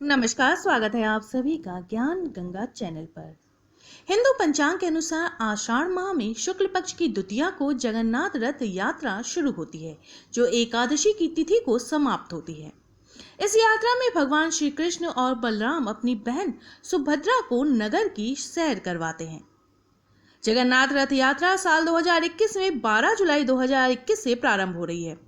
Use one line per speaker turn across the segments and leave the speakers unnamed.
नमस्कार, स्वागत है आप सभी का ज्ञान गंगा चैनल पर। हिंदू पंचांग के अनुसार आषाढ़ माह में शुक्ल पक्ष की द्वितीया को जगन्नाथ रथ यात्रा शुरू होती है, जो एकादशी की तिथि को समाप्त होती है। इस यात्रा में भगवान श्री कृष्ण और बलराम अपनी बहन सुभद्रा को नगर की सैर करवाते हैं। जगन्नाथ रथ यात्रा साल 2021 में 12 जुलाई 2021 से प्रारंभ हो रही है।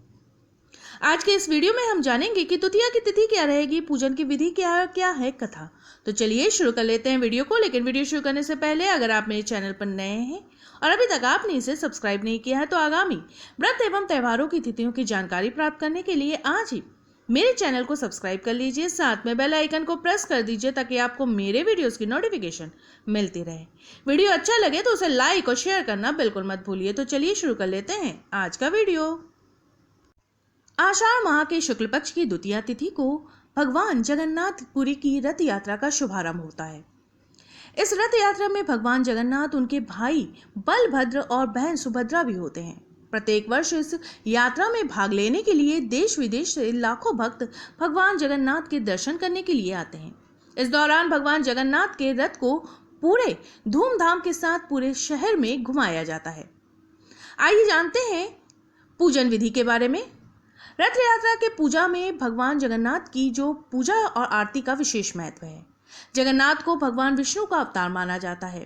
आज के इस वीडियो में हम जानेंगे कि द्वितीया की तिथि क्या रहेगी, पूजन की विधि क्या है, कथा। तो चलिए शुरू कर लेते हैं वीडियो को। लेकिन वीडियो शुरू करने से पहले अगर आप मेरे चैनल पर नए हैं और अभी तक आपने इसे सब्सक्राइब नहीं किया है तो आगामी व्रत एवं त्योहारों की तिथियों की जानकारी प्राप्त करने के लिए आज ही मेरे चैनल को सब्सक्राइब कर लीजिए, साथ में बेल आइकन को प्रेस कर दीजिए ताकि आपको मेरे वीडियोस की नोटिफिकेशन मिलती रहे। वीडियो अच्छा लगे तो उसे लाइक और शेयर करना बिल्कुल मत भूलिए। तो चलिए शुरू कर लेते हैं आज का वीडियो। आषाढ़ माह के शुक्ल पक्ष की द्वितीया तिथि को भगवान जगन्नाथपुरी की रथ यात्रा का शुभारंभ होता है। इस रथ यात्रा में भगवान जगन्नाथ, उनके भाई बलभद्र और बहन सुभद्रा भी होते हैं। प्रत्येक वर्ष इस यात्रा में भाग लेने के लिए देश विदेश से लाखों भक्त भगवान जगन्नाथ के दर्शन करने के लिए आते हैं। इस दौरान भगवान जगन्नाथ के रथ को पूरे धूमधाम के साथ पूरे शहर में घुमाया जाता है। आइए जानते हैं पूजन विधि के बारे में। रथ यात्रा के पूजा में भगवान जगन्नाथ की जो पूजा और आरती का विशेष महत्व है। जगन्नाथ को भगवान विष्णु का अवतार माना जाता है।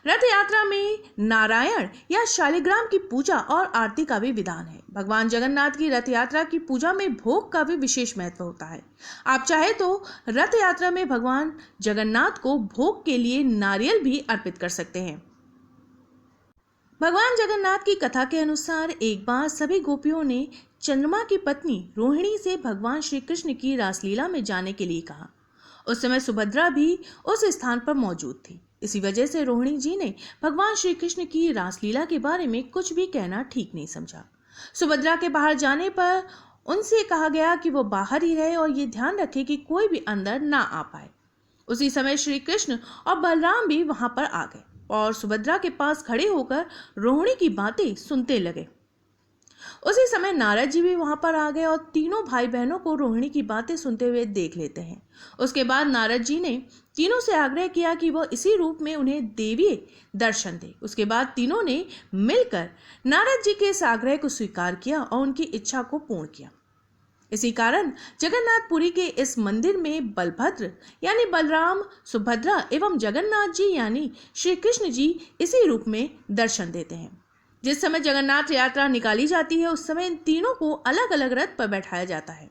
रथ यात्रा में नारायण या शालिग्राम की पूजा और आरती का भी विधान है। भगवान जगन्नाथ की रथ यात्रा की पूजा में भोग का भी विशेष महत्व होता है। आप चाहे तो रथ यात्रा में भगवान जगन्नाथ को भोग के लिए नारियल भी अर्पित कर सकते हैं। भगवान जगन्नाथ की कथा के अनुसार एक बार सभी गोपियों ने चंद्रमा की पत्नी रोहिणी से भगवान श्री कृष्ण की रासलीला में जाने के लिए कहा। उस समय सुभद्रा भी उस स्थान पर मौजूद थी। इसी वजह से रोहिणी जी ने भगवान श्री कृष्ण की रासलीला के बारे में कुछ भी कहना ठीक नहीं समझा। सुभद्रा के बाहर जाने पर उनसे कहा गया कि वो बाहर ही रहे और ये ध्यान रखे कि कोई भी अंदर ना आ पाए। उसी समय श्री कृष्ण और बलराम भी वहां पर आ गए और सुभद्रा के पास खड़े होकर रोहिणी की बातें सुनते लगे। उसी समय नारद जी भी वहां पर आ गए और तीनों भाई बहनों को रोहिणी की बातें सुनते हुए देख लेते हैं। उसके बाद नारद जी ने तीनों से आग्रह किया कि वह इसी रूप में उन्हें देवी दर्शन दे। उसके बाद तीनों ने मिलकर नारद जी के इस आग्रह को स्वीकार किया और उनकी इच्छा को पूर्ण किया। इसी कारण जगन्नाथपुरी के इस मंदिर में बलभद्र यानी बलराम, सुभद्रा एवं जगन्नाथ जी यानी श्री कृष्ण जी इसी रूप में दर्शन देते हैं। जिस समय जगन्नाथ यात्रा निकाली जाती है उस समय इन तीनों को अलग अलग रथ पर बैठाया जाता है।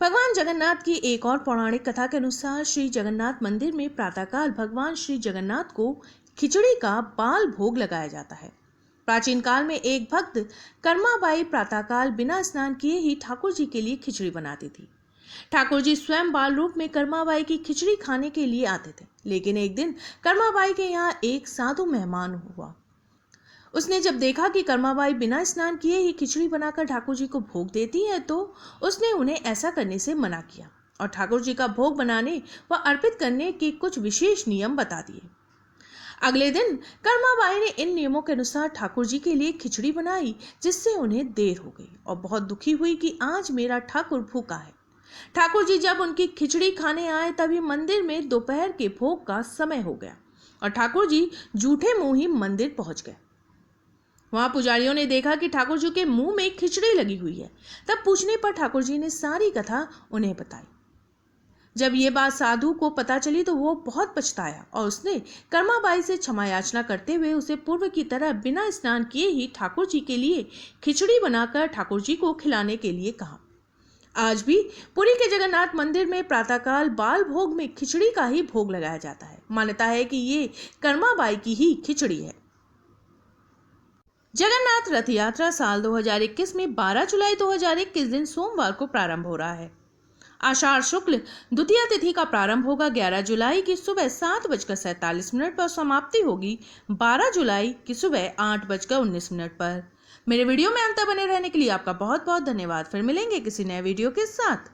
भगवान जगन्नाथ की एक और पौराणिक कथा के अनुसार श्री जगन्नाथ मंदिर में प्रातःकाल भगवान श्री जगन्नाथ को खिचड़ी का बाल भोग लगाया जाता है। प्राचीन काल में एक भक्त कर्माबाई प्रातःकाल बिना स्नान किए ही ठाकुर जी के लिए खिचड़ी बनाती थी। ठाकुर जी स्वयं बाल रूप में कर्माबाई की खिचड़ी खाने के लिए आते थे। लेकिन एक दिन कर्माबाई के यहाँ एक साधु मेहमान हुआ। उसने जब देखा कि कर्माबाई बिना स्नान किए ही खिचड़ी बनाकर ठाकुर जी को भोग देती है तो उसने उन्हें ऐसा करने से मना किया और ठाकुर जी का भोग बनाने व अर्पित करने के कुछ विशेष नियम बता दिए। अगले दिन कर्माबाई ने इन नियमों के अनुसार ठाकुर जी के लिए खिचड़ी बनाई, जिससे उन्हें देर हो गई और बहुत दुखी हुई कि आज मेरा ठाकुर भूखा है। ठाकुर जी जब उनकी खिचड़ी खाने आए तभी मंदिर में दोपहर के भोग का समय हो गया और ठाकुर जी जूठे मुंह ही मंदिर पहुंच गए। वहां पुजारियों ने देखा कि ठाकुर जी के मुंह में खिचड़ी लगी हुई है। तब पूछने पर ठाकुर जी ने सारी कथा उन्हें बताई। जब ये बात साधु को पता चली तो वो बहुत पछताया और उसने कर्माबाई से क्षमा याचना करते हुए उसे पूर्व की तरह बिना स्नान किए ही ठाकुर जी के लिए खिचड़ी बनाकर ठाकुर जी को खिलाने के लिए कहा। आज भी पुरी के जगन्नाथ मंदिर में प्रातःकाल बाल भोग में खिचड़ी का ही भोग लगाया जाता है। मान्यता है कि ये कर्माबाई की ही खिचड़ी है। जगन्नाथ रथ यात्रा साल 2021 में 12 जुलाई 2021 दिन सोमवार को प्रारंभ हो रहा है। आषाढ़ शुक्ल द्वितीया तिथि का प्रारंभ होगा 11 जुलाई की सुबह 7:47 पर, समाप्ति होगी 12 जुलाई की सुबह 8:19 पर। मेरे वीडियो में अंत तक बने रहने के लिए आपका बहुत बहुत धन्यवाद। फिर मिलेंगे किसी नए वीडियो के साथ।